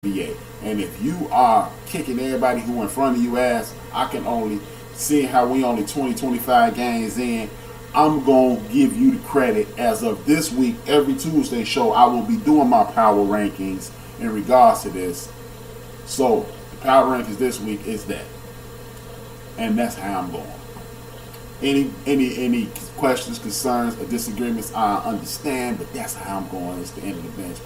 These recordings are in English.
NBA. And if you are kicking everybody who in front of you ass, I can only see how we only 20, 25 games in. I'm going to give you the credit as of this week. Every Tuesday show, I will be doing my power rankings in regards to this. So, the power rankings this week is that. And that's how I'm going. Any questions, concerns, or disagreements, I understand, but that's how I'm going. It's the end of the bench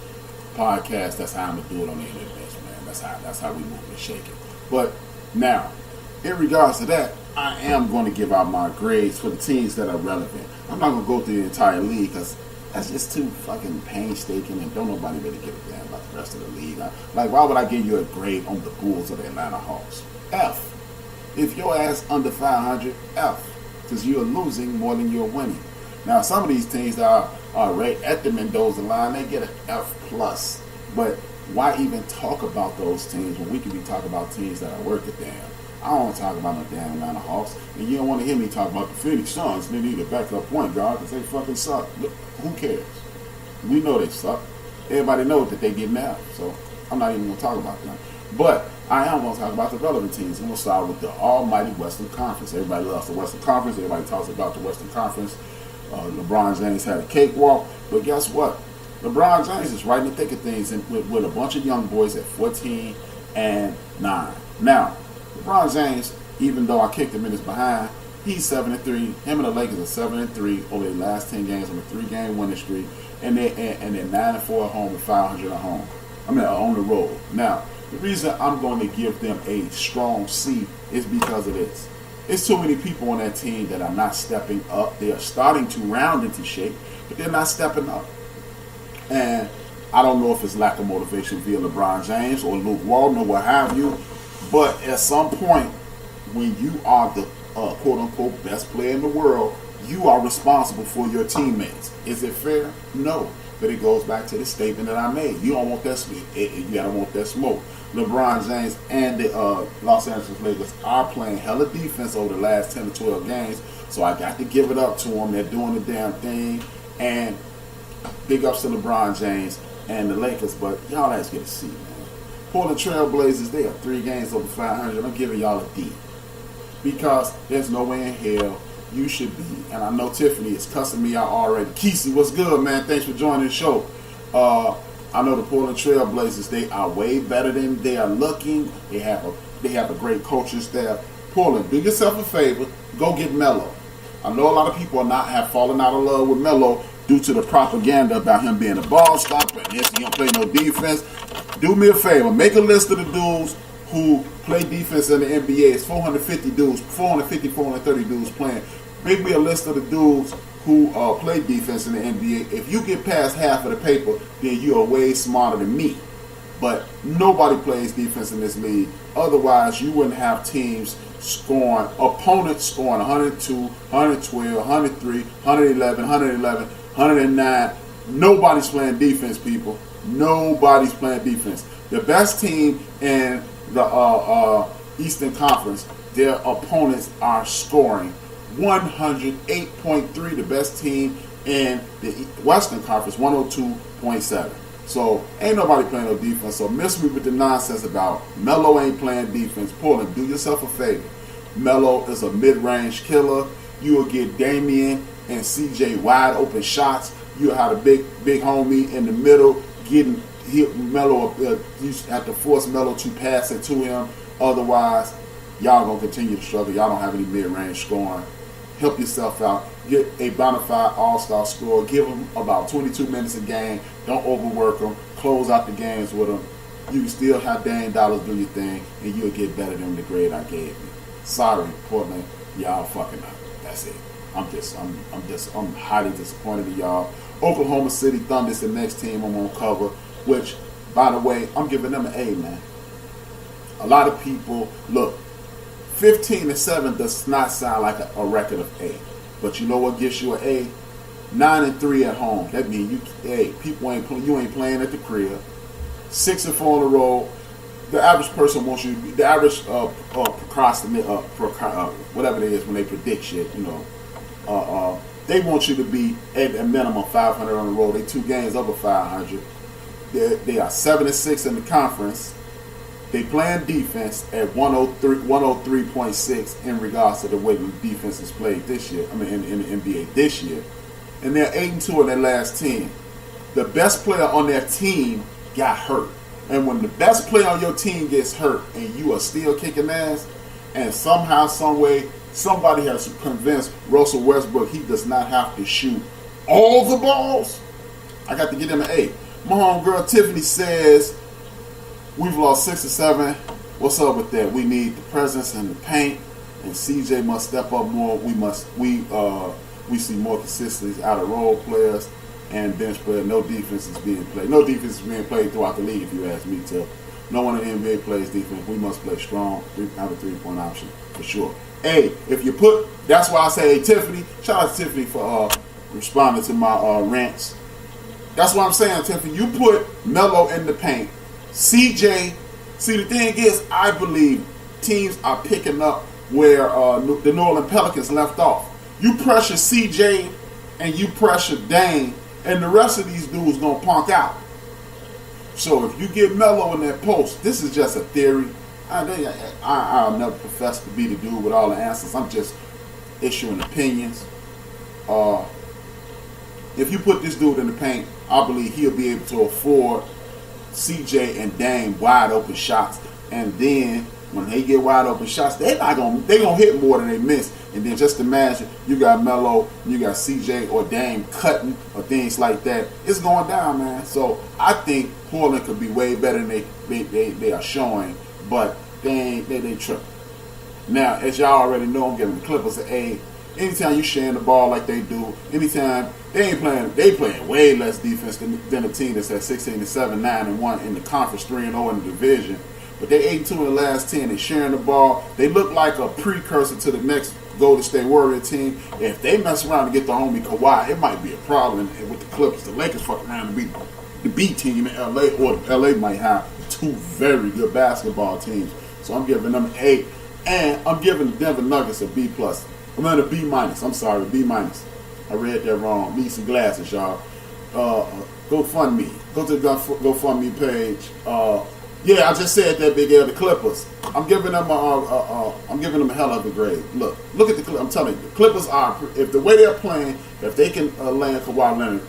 podcast. That's how I'm going to do it on the end of the bench, man. That's how we move and shake it. But now, in regards to that, I am going to give out my grades for the teams that are relevant. I'm not going to go through the entire league because that's just too fucking painstaking and don't nobody really give a damn about the rest of the league. Like, why would I give you a grade on the Bulls or the Atlanta Hawks? F. If your ass under 500, F. Because you're losing more than you're winning. Now, some of these teams that are right at the Mendoza line, they get an F+. But why even talk about those teams when we can be talking about teams that are worth a damn? I don't want to talk about no damn Atlanta Hawks. And you don't want to hear me talk about the Phoenix Suns. They need a backup point guard because they fucking suck. Look, who cares? We know they suck. Everybody knows that they getting out. So I'm not even going to talk about them. But I am going to talk about the relevant teams. I'm going to start with the almighty Western Conference. Everybody loves the Western Conference. Everybody talks about the Western Conference. LeBron James had a cakewalk. But guess what? LeBron James is right in the thick of things with a bunch of young boys at 14 and 9. Now, LeBron James, even though I kicked him in his behind, he's 7-3. Him and the Lakers are 7-3 over their last 10 games on a 3-game winning streak, and they're 9-4 at home and 500 at home. On the road. Now, the reason I'm going to give them a strong C is because of this. There's too many people on that team that are not stepping up. They are starting to round into shape, but they're not stepping up. And I don't know if it's lack of motivation via LeBron James or Luke Walton or what have you. But at some point, when you are the quote-unquote best player in the world, you are responsible for your teammates. Is it fair? No. But it goes back to the statement that I made. You don't want that smoke. You don't want that smoke. LeBron James and the Los Angeles Lakers are playing hella defense over the last 10 to 12 games. So I got to give it up to them. They're doing the damn thing. And big ups to LeBron James and the Lakers. But y'all let's get a C, man. Portland Trail Blazers, they are 3 games over 500. I'm giving y'all a D. Because there's no way in hell you should be. And I know Tiffany is cussing me out already. Kesey, what's good, man? Thanks for joining the show. I know the Portland Trail Blazers, they are way better than they are looking. They have a great coaching staff. Portland, do yourself a favor. Go get Melo. I know a lot of people have fallen out of love with Melo due to the propaganda about him being a ball stopper and he don't play no defense. Do me a favor. Make a list of the dudes who play defense in the NBA. It's 450 dudes, 430 dudes playing. Make me a list of the dudes who play defense in the NBA. If you get past half of the paper, then you are way smarter than me. But nobody plays defense in this league. Otherwise, you wouldn't have teams opponents scoring 102, 112, 103, 111, 109. Nobody's playing defense, people. Nobody's playing defense. The best team in the Eastern Conference, their opponents are scoring 108.3. The best team in the Western Conference, 102.7. So ain't nobody playing no defense. So miss me with the nonsense about Melo ain't playing defense. Portland, do yourself a favor. Melo is a mid-range killer. You will get Damian and CJ wide open shots. You'll have a big homie in the middle getting Melo. You have to force Melo to pass it to him. Otherwise, y'all gonna continue to struggle. Y'all don't have any mid-range scoring. Help yourself out. Get a bona fide all-star scorer. Give them about 22 minutes a game. Don't overwork them. Close out the games with them. You can still have Dame Dollars do your thing, and you'll get better than the grade I gave you. Sorry, Portland, y'all fucking up. That's it. I'm highly disappointed in y'all. Oklahoma City Thunder is the next team I'm gonna cover. Which, by the way, I'm giving them an A, man. A lot of people look. 15-7 does not sound like a record of A. But you know what gets you an A? 9-3 at home. That means you ain't playing at the crib. 6-4 on the road. The average person wants you to be the average procrastinate whatever it is when they predict shit. They want you to be at a minimum 500 on the road. They 2 games over 500. They are 7-6 in the conference. They playing defense at 103.6 in regards to the way the defense is played this year. I mean, in the NBA this year, and they're 8-2 in their last 10. The best player on their team got hurt, and when the best player on your team gets hurt, and you are still kicking ass, and somehow, some way, somebody has convinced Russell Westbrook he does not have to shoot all the balls, I got to get him an A. My homegirl Tiffany says, we've lost 6 or 7. What's up with that? We need the presence in the paint, and CJ must step up more. We see more consistency out of role players and bench players. No defense is being played. No defense is being played throughout the league, if you ask me to. No one in the NBA plays defense. We must play strong, have a 3-point option for sure. Hey, if you put, that's why I say, hey, Tiffany, shout out to Tiffany for responding to my rants. That's what I'm saying, Tiffany. You put Melo in the paint. CJ, see, the thing is, I believe teams are picking up where the New Orleans Pelicans left off. You pressure CJ and you pressure Dame, and the rest of these dudes gonna punk out. So if you get Melo in that post, this is just a theory. I'll never profess to be the dude with all the answers. I'm just issuing opinions. If you put this dude in the paint, I believe he'll be able to afford CJ and Dame wide open shots, and then when they get wide open shots, they gonna hit more than they miss. And then just imagine you got Melo, you got CJ or Dame cutting or things like that. It's going down, man. So I think Portland could be way better than they are showing, but they tripping. Now, as y'all already know, I'm giving the Clippers an A. Anytime you sharing the ball like they do, anytime they playing way less defense than a team that's at 16-7, 9-1 in the conference, 3-0 in the division. But they 8-2 in the last 10. They sharing the ball. They look like a precursor to the next Golden State Warrior team. If they mess around and get the homie Kawhi, it might be a problem with the Clippers. The Lakers fuck around and beat the B team in LA, or LA might have 2 very good basketball teams. So I'm giving them an A, and I'm giving the Denver Nuggets a B+. I'm at a B-. I'm sorry, B-. I read that wrong. Need some glasses, y'all. GoFundMe. Go to the GoFundMe page. Yeah, I just said that, Big L. The Clippers. I'm giving them a hell of a grade. Look at the Clippers. I'm telling you, the Clippers are, if the way they're playing, if they can land Kawhi Leonard,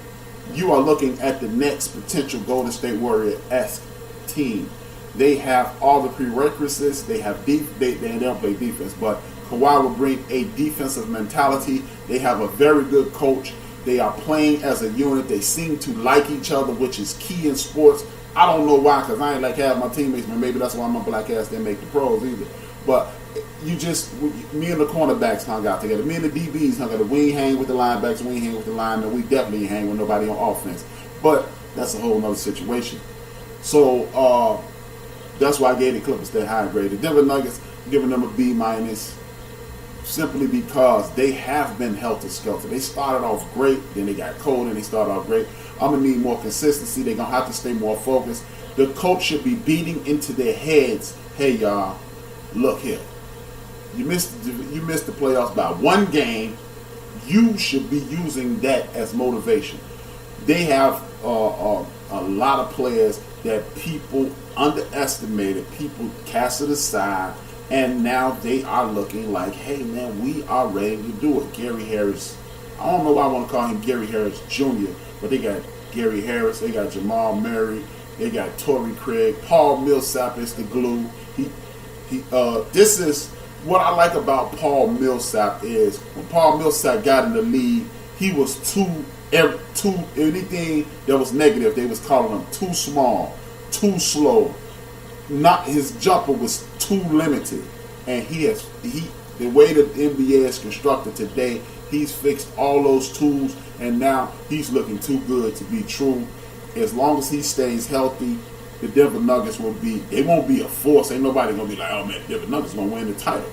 you are looking at the next potential Golden State Warrior-esque team. They have all the prerequisites. They don't play defense, but Kawhi will bring a defensive mentality. They have a very good coach. They are playing as a unit. They seem to like each other, which is key in sports. I don't know why, because I ain't like half my teammates, but maybe that's why I'm a black ass didn't make the pros either. But me and the cornerbacks hung out together. Me and the DBs hung out. We ain't hang with the linebackers. We ain't hang with the linemen. We definitely ain't hang with nobody on offense. But that's a whole nother situation. So that's why I gave the Clippers that high grade. The Denver Nuggets, giving them a B-, simply because they have been helter-skelter. They started off great, then they got cold, and they started off great. I'm going to need more consistency. They're going to have to stay more focused. The coach should be beating into their heads, hey, y'all, look here. You missed the playoffs by 1 game. You should be using that as motivation. They have a lot of players that people underestimated, people cast it aside, and now they are looking like, hey, man, we are ready to do it. Gary Harris, I don't know why I want to call him Gary Harris Jr., but they got Gary Harris, they got Jamal Murray, they got Torrey Craig, Paul Millsap is the glue. This is what I like about Paul Millsap is when Paul Millsap got in the league, he was anything that was negative, they was calling him too small, too slow. Not his jumper was too limited, and the way the NBA is constructed today, he's fixed all those tools, and now he's looking too good to be true. As long as he stays healthy, the Denver Nuggets won't be a force. Ain't nobody gonna be like, oh man, the Denver Nuggets gonna win the title.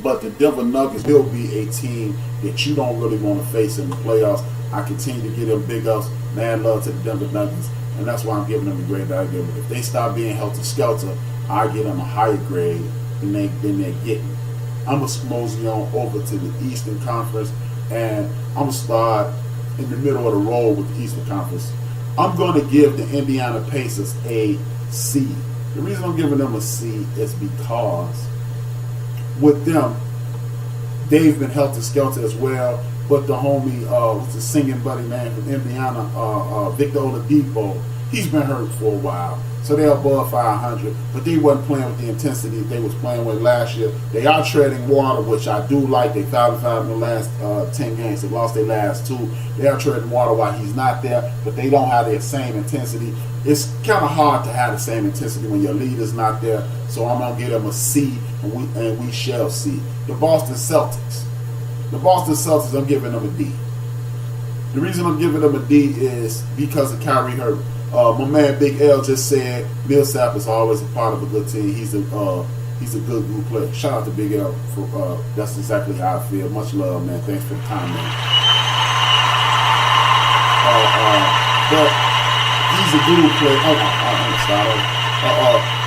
But the Denver Nuggets will be a team that you don't really want to face in the playoffs. I continue to give them big ups, man, love to the Denver Nuggets. And that's why I'm giving them the grade that I give them. If they stop being helter-skelter, I give them a higher grade than they're getting. I'm going to mosey on over to the Eastern Conference, and I'm going to start in the middle of the road with the Eastern Conference. I'm going to give the Indiana Pacers a C. The reason I'm giving them a C is because with them, they've been helter-skelter as well. But the homie, what's the singing buddy man from Indiana, Victor Oladipo, he's been hurt for a while. So they're above 500, but they wasn't playing with the intensity they was playing with last year. They are treading water, which I do like. They 5-5 in the last 10 games. They lost their last 2. They are treading water while he's not there, but they don't have the same intensity. It's kind of hard to have the same intensity when your leader's not there. So I'm gonna give them a C, and we shall see. The Boston Celtics. I'm giving them a D. The reason I'm giving them a D is because of Kyrie hurt. My man Big L just said Millsap is always a part of a good team. He's a good group player. Shout out to Big L for that's exactly how I feel. Much love, man. Thanks for the time, man. But he's a good player.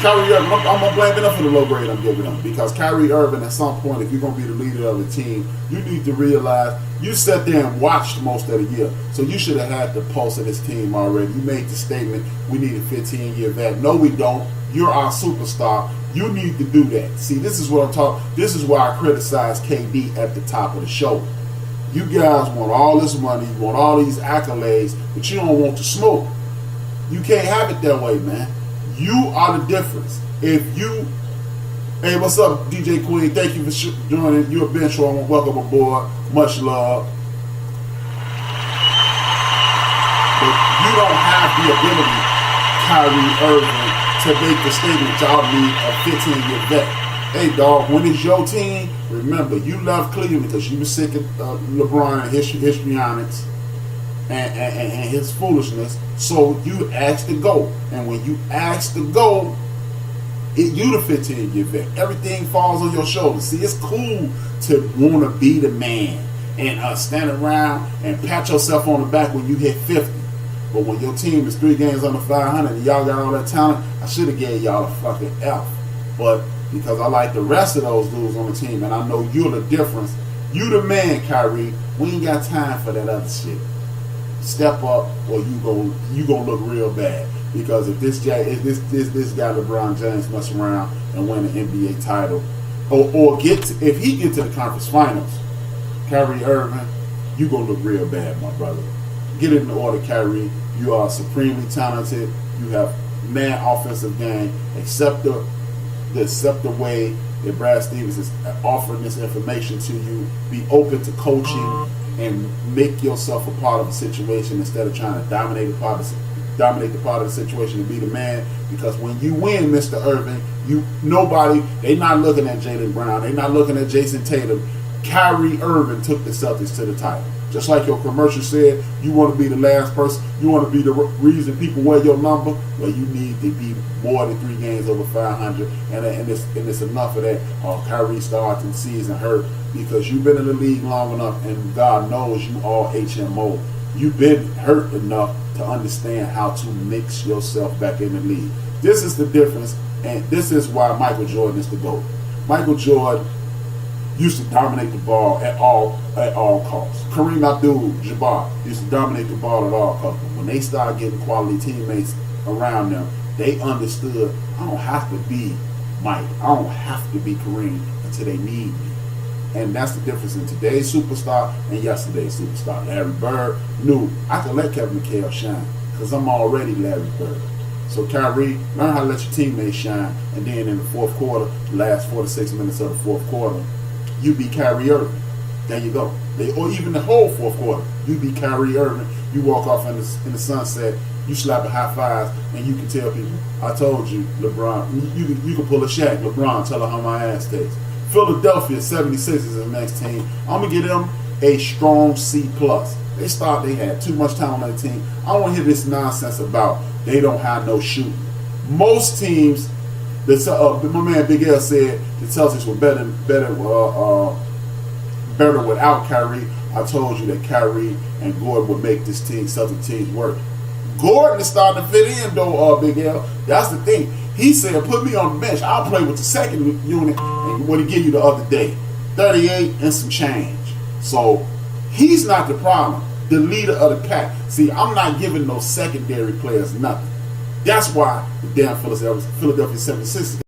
Kyrie Irving, I'm gonna blame enough for the low grade I'm giving him, because Kyrie Irving, at some point, if you're gonna be the leader of the team, you need to realize you sat there and watched most of the year, so you should have had the pulse of this team already. You made the statement, we need a 15-year vet. No, we don't. You're our superstar. You need to do that. See, this is what I'm talking. This is why I criticize KD at the top of the show. You guys want all this money, you want all these accolades, but you don't want to smoke. You can't have it that way, man. You are the difference. If you, hey, what's up, DJ Queen? Thank you for joining. You're a bench warmer. Welcome aboard. Much love. But you don't have the ability, Kyrie Irving, to make the statement y'all need a 15-year vet. Hey, dog, when it's your team, remember, you left Cleveland because you were sick of LeBron and histrionics and his foolishness. So you asked to go. And when you asked to go, you the 15-year vet. Everything falls on your shoulders. See, it's cool to want to be the man and stand around and pat yourself on the back when you hit 50. But when your team is 3 games under 500 and y'all got all that talent, I should have gave y'all a fucking F. But because I like the rest of those dudes on the team, and I know you're the difference, you the man, Kyrie. We ain't got time for that other shit. Step up, or you gonna look real bad. Because if this guy LeBron James mess around and win an NBA title, or if he get to the conference finals, Kyrie Irving, you gonna look real bad, my brother. Get it in order, Kyrie. You are supremely talented. You have mad offensive game. Accept the way that Brad Stevens is offering this information to you. Be open to coaching and make yourself a part of a situation instead of trying to dominate the part of the situation and be the man. Because when you win, Mr. Irving, they not looking at Jaylen Brown. They not looking at Jason Tatum. Kyrie Irving took the Celtics to the title. Just like your commercial said, you want to be the last person. You want to be the reason people wear your number. Well, you need to be more than 3 games over 500, and it's enough of that. Kyrie starting the season hurt because you've been in the league long enough, and God knows you all HMO. You've been hurt enough to understand how to mix yourself back in the league. This is the difference, and this is why Michael Jordan is the GOAT. Michael Jordan used to dominate the ball at all costs. Kareem Abdul-Jabbar used to dominate the ball at all costs. But when they started getting quality teammates around them, they understood, I don't have to be Mike. I don't have to be Kareem until they need me. And that's the difference in today's superstar and yesterday's superstar. Larry Bird knew I could let Kevin McHale shine because I'm already Larry Bird. So Kyrie, learn how to let your teammates shine, and then in the fourth quarter, the last 4 to 6 minutes of the fourth quarter, you be Kyrie Irving. There you go. Or even the whole fourth quarter, you be Kyrie Irving. You walk off in the sunset, you slap a high five, and you can tell people, I told you, LeBron. You can pull a Shaq. LeBron, tell her how my ass tastes. Philadelphia 76ers is the next team. I'm going to give them a strong C+. They had too much talent on the team. I don't want to hear this nonsense about they don't have no shooting. Most teams, my man Big L said the Celtics were better without Kyrie. I told you that Kyrie and Gordon would make this Celtic team work. Gordon is starting to fit in though, Big L. That's the thing. He said, put me on the bench. I'll play with the second unit. And what he gave you the other day, 38 and some change. So he's not the problem. the leader of the pack. See, I'm not giving no secondary players nothing. That's why the damn Philadelphia 76ers